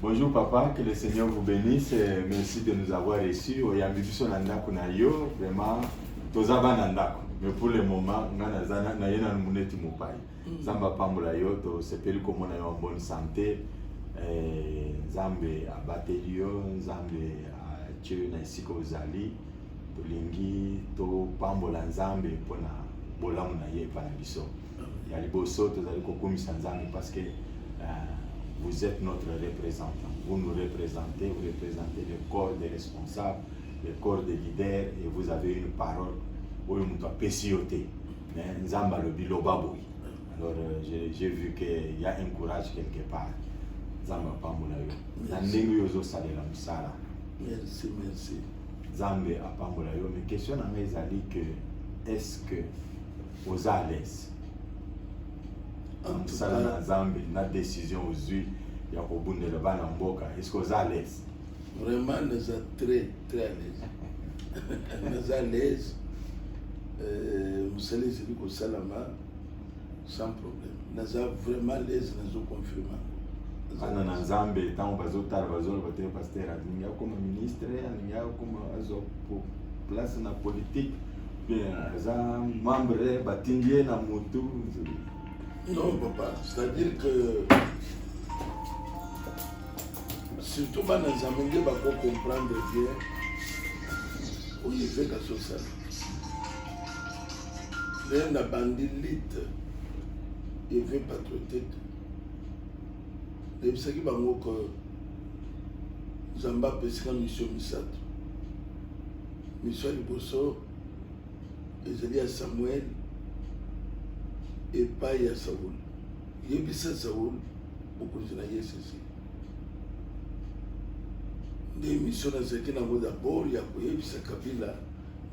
Bonjour papa, que le Seigneur vous bénisse. Merci de nous avoir reçus. Oyambibiso nandako na yo, vraiment, tozaba nandako. Mais pour le moment, na yena muneti mupai. Zamba pambola yo, to sepeli komo na yo en bonne santé. Zambe abateli yo, Zambe atyo na isiko ozali. Tolingi to pambola Nzambe pona bolamu na ye pa na biso. Ya liboso tozali kokumisa Nzambe parce que vous êtes notre représentant. Vous nous représentez, vous représentez le corps des responsables, le corps des leaders, et vous avez une parole où nous doit pessioter. Nzamba le bilobaboui. Alors j'ai vu qu'il y a un courage quelque part. Nzamba pamulayo. Nandengu yozo salela musala. Merci, merci. Zambe apamulayo. Mais question à mes amis que est-ce que vous à l'aise? Musala na Zambe na décision aujourd'hui ya kobundela bana mboka, est-ce que vous à l'aise? Vraiment, nous sommes très à l'aise. Nous sommes à l'aise. Nous sommes au Salama sans problème. Nous sommes vraiment à l'aise, nous sommes confirmés. Ana na Nzambe tango bazotala bazolo batele pasteur aninga comme ministre aninga comme azo place na politique bien za membre batindie na mutu. Non papa, c'est-à-dire que surtout dans les amis qui vont comprendre bien où il fait quelque chose ça. L'un a bandit lit, il fait patriotique. Les gens qui vont que Zamba pesca mission Misato. Mission Liboso, ils à Samuel et pas à Saoul. Il y a bisa Saoul, beaucoup de gens y sont. Des missions dans ce qui n'a pas d'abord, il y a bisa Kabila,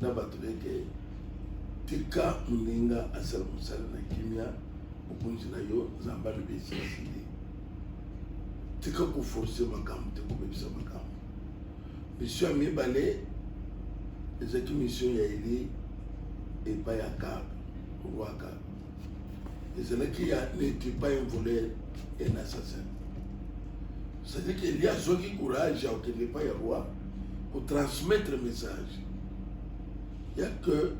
n'a pas de que Tika Mninga à Salamusala na Kimia, beaucoup de gens Zamba le bisa. Tika ko forcer makam, te ko bisa makam. Mission mi balé, les mission ya ili et pas à Cap, roi Cap. Et c'est là qu'il n'était pas un voleur et un assassin. C'est-à-dire qu'il y a ceux qui courage, qui n'est pas un roi, pour transmettre le message. Il n'y a que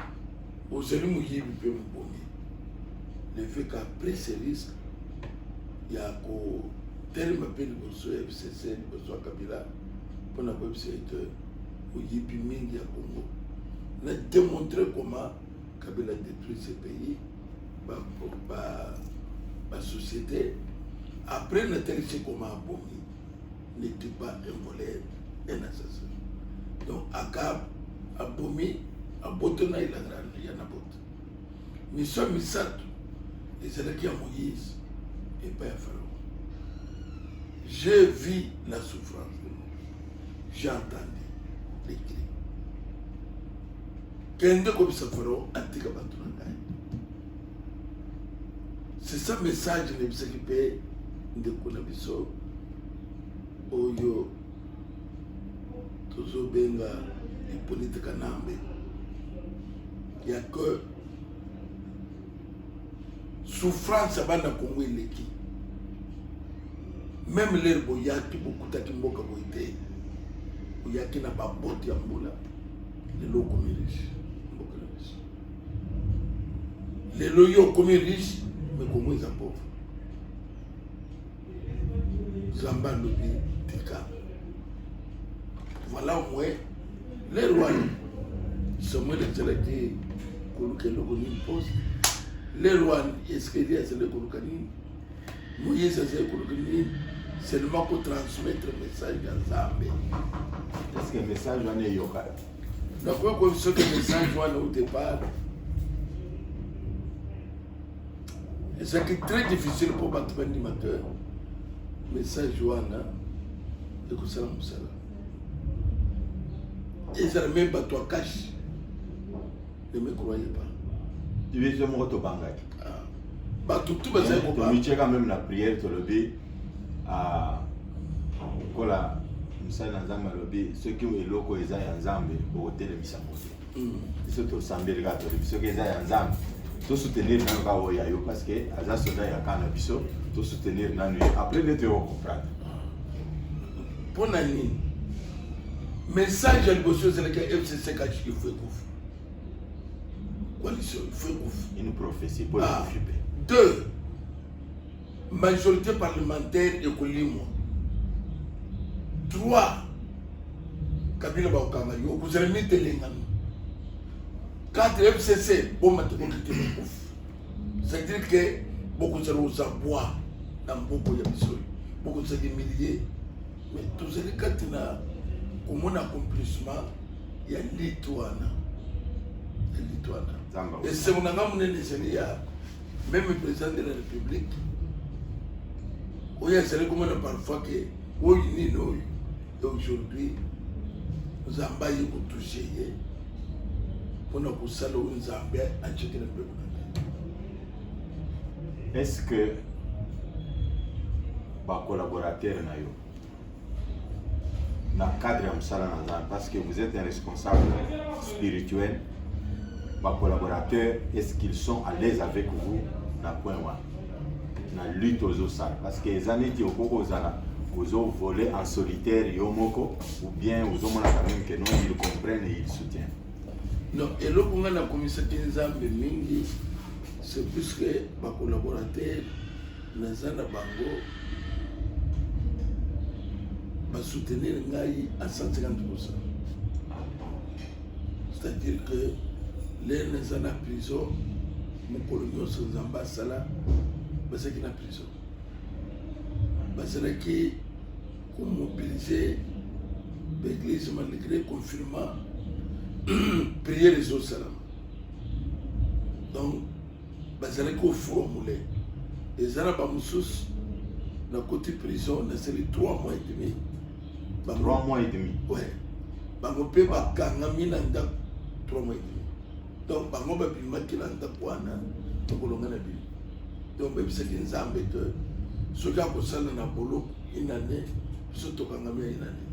aux élus mouillés qui peuvent vous bonner. Le fait qu'après ces risques, il y a qu'au terme appel de Bosso FCC, de Bosso Kabila, pour la website, où il y a plus de Congo. On a démontré comment Kabila détruit ce pays. La société, après notre téléchat comment Abomi n'était pas un voleur, un assassin. Donc, Akab, Abomi, Abotona il a grandi, il y en a d'autres. Mais ça, Misato, et c'est là qu'il y a Moïse, et pas un pharaon. J'ai vu la souffrance de l'homme. J'ai entendu les cris. Kende comme ça pharaon, Antika Batuna. C'est ça le message de l'Épisode de Kunabiso. Oyo, Tozo Benga, et politique Nambe. Il n'y a que souffrance à Bana Congo et l'équipe. Même les Boyaki, beaucoup de Kimboka Boité, Boyaki n'a pas botti en boula, les lots comme riches. Les loyaux comme riches. Mais comment ils sont pauvres? Zamba Lobi Tika. Voilà au moins les rois. Samuel est allé dire que le Koloukani pose. Les rois, est-ce qu'il y a ce Koloukani? Moïse a ce Koloukani. Seulement pour transmettre le message à Zambé. Est-ce que le message en est yoka? Donc, comme ce que le message en au départ. Et c'est très difficile pour battre un animateur. Mais ça, Johanna, et que ça, Moussala. Et ça, même pas toi, cache. Ne me croyez pas. Tu veux que je me retrouve en Bangak? Bah, tout va se faire. Tu as quand même la prière, tu le dis. Kola, Moussala Nzamba lobby, ceux qui ont le loco, ils ont un Nzambe, au hôtel de Missamoto. Ils sont au Sambé, ceux qui ont un Nzambe. Tout soutenir dans le cas parce que Aza Soda et Akana Bisso, tout soutenir dans le après les théories comprendre. pour nani message ya liboso ezalaki FCC kati ifo ekufa coalition ifo ekufa une prophétie pour ekufa. Deux, majorité parlementaire ekolimwa. Trois, Kabila baokanga yo okuzela mitelengano. Quatre, FCC bomba tekokite ekufa. C'est-à-dire que beaucoup de gens bois dans beaucoup de missions, beaucoup de milliers. Mais tous les cas, comme un accomplissement, il y a l'Itoana. Et c'est mon ami, même le président de la République, où il y a parfois que aujourd'hui, nous avons touché pour nous saluer nous avons acheté le peuple. Est-ce que les collaborateurs dans le cadre de Msala Nanzan, parce que vous êtes un responsable spirituel, les collaborateurs, est-ce qu'ils sont à l'aise avec vous dans le point où dans la lutte aux osals? Parce que les années qui ont volé en solitaire, ou bien vous ont quand même que non, ils comprennent et ils soutiennent. Non, et là, on a la commission de Mingi. C'est plus que mes collaborateurs, les gens bango, va soutenir Ngaï à 150%. C'est-à-dire que les gens en prison, mon colonel sur les ambassades, c'est qui est en prison. C'est qui ont mobilisé l'église malgré confirmant prier les autres. Donc, bazalaki ofuromule ezala bamosusu na côté prison nasali 3 mois et demi. 3 mois et demi. Ouais. Bango mpe bakangami na ndako 3 mois et demi. Donc bango babimaki na ndako wana tokolonga na bino. Donc bebisaki nzambe te soki akosala na boloko une année biso tokangami ya une année.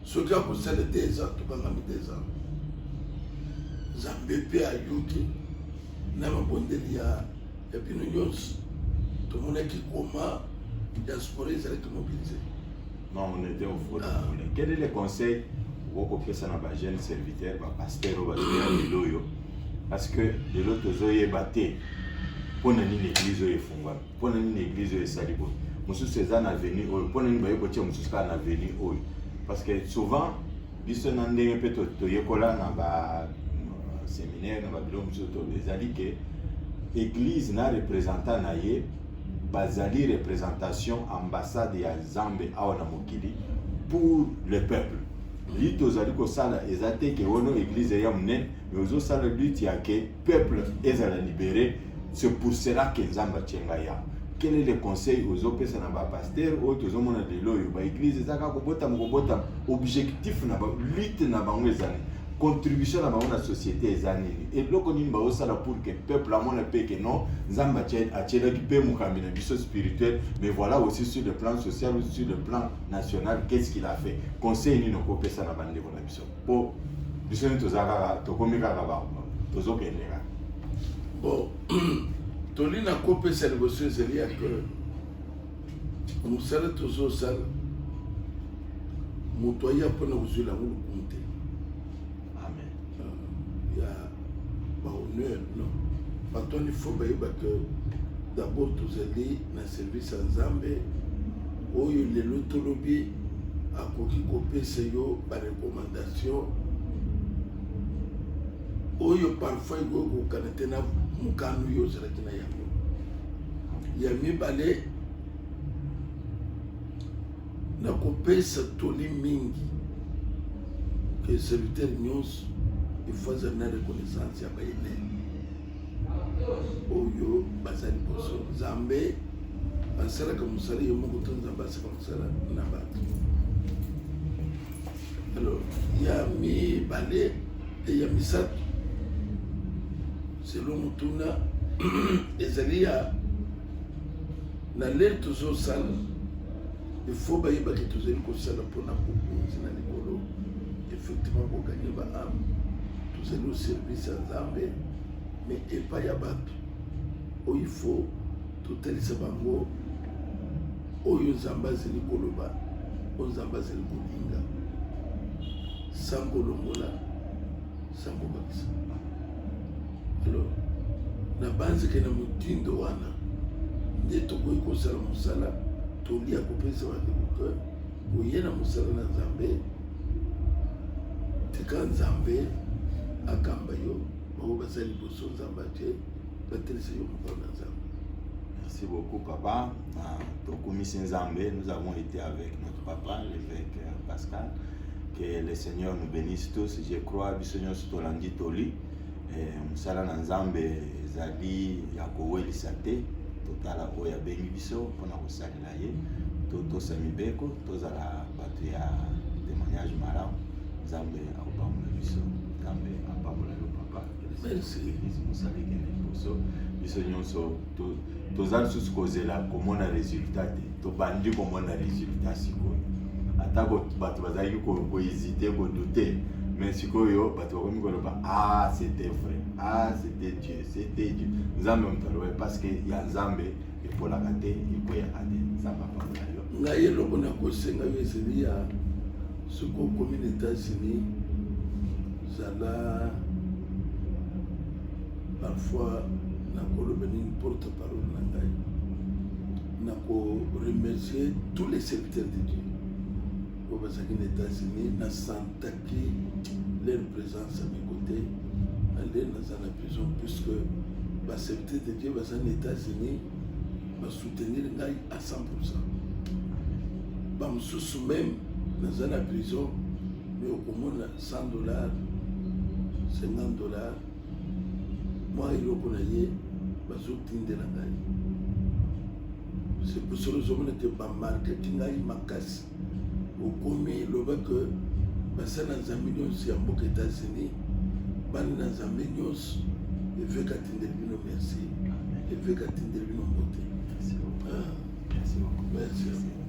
Soki akosala 2 ans tokangami 2 ans. Nzambe mpe ayoki na mabondeli ya bino nyonso tomonaki koma diaspora ezalaki mobilisé. Non, on était au fond. Quel est le conseil pour que ça n'a pas jeune serviteur, pasteur ou pasteur parce que de l'autre zoé batté pour une église est fondée, pour une église est salibo. Monsieur César a venu, pour une baie côté monsieur César a venu parce que souvent, biso nandé peut to yekola na ba séminaire na ba bilo monsieur to bezali que église na représentant na ye bazali représentation ambassade ya Zambie awana mokili pour le peuple. Lui tozali ko sala ezate ke wono église ya mnen mais ozo sala lutte ya ke peuple ezala libéré. C'est pour cela que Nzamba tchenga ya. Quel est le conseil aux opérations na ba pasteur ou aux hommes de l'eau ba église ezaka ko botam objectif na ba lutte na bango ezali contribution à la société ezani et loko nini ba osala pour que peuple amona pe que non Nzamba tchenga ki pe mukamina biso spirituel mais voilà aussi sur le plan social ou sur le plan national qu'est-ce qu'il a fait conseil ni noko pesa na bande ko na biso po biso ni tozaka tokomika ba tozokendeka. Bon, Tolina Kopé c'est le monsieur Zélia que nous sommes toujours seuls. Mon toya pour nous jouer la roue compter. Amen. Il y a pas honneur, non. Maintenant il faut que d'abord tous allez dans le service en Zambie. Où il y a l'autolobie à Koki Kopé c'est yo par recommandation. Oyo parfois il go kanatena mukanu yo zelakina yango ya mibale na kopesa toli mingi que serviteur nyonso il faut avoir reconnaissance ya bayene oyo bazali poso Nzambe asalaka musala yo moko to Nzambe asalaka musala na bato. Alors ya mibale et ya misato selon Mutuna, Ezalia, na l'air toujours sale, il faut que tous les gens pour la population, effectivement, pour gagner ma âme, tous les services en Zambie, mais il n'y a pas de bateau. Où il faut tout les sabango, où il y a un zambazini koloba, onzamba zeli kolinga sango longola sango bakisa. Alors na banzeke na motindo wana nde tokoki kosala mosala tolia kopesa bato ke koye na mosala na nzambe tika nzambe akamba yo bango baza liboso nzambe ate batelisa yo mokolo na nzambe. Merci beaucoup, papa. Nous avons été avec notre papa, l'évêque Pascal. Que le Seigneur nous bénisse tous. Je crois que le Seigneur Stolandi Toli, Moussala Nanzambe, Zadi, Yakowe Lisate, Totala Oya Bengibiso, Pona Rosali Laye, Toto Samibeko, Tozala Batuya témoignage Maram, Zambe Aubamula Biso, Zambe Aubamula Papa. Merci. Moussala Kenekoso. Biso nyonso tozali susu kozela komona résultat te tobandi komona résultat sikoyo ata bato bazalaki kohésite kodute mais sikoyo bato bakomi koloba c'était vrai, c'était Dieu nzambe moto aloba parce que ya nzambe epolaka te ekoyaka te nzambe apakola yo. Ngai eloko nakosenga yo ezali ya soko komi na États-Unis zala parfois nakoloba nini porte-parole na ngai nako remercier tous les serviteurs de Dieu oyo bazalaki na États-Unis nasantaki leur présence à mes côtés ale naza na prison puisque baserviteur de Dieu baza na États-Unis basoutenir ngai à 100%. Bamosusu même naza na prison mais okomona $100 $50 moi eloko na ye bazotindela ngai. C'est pour cela que je me suis marqué ngai makasi okomi loba que basala nzambe nyonso ya mboka États-Unis bani na nzambe nyonso eveka tindeli bino merci eveka tindeli bino mbote. Merci beaucoup. Merci.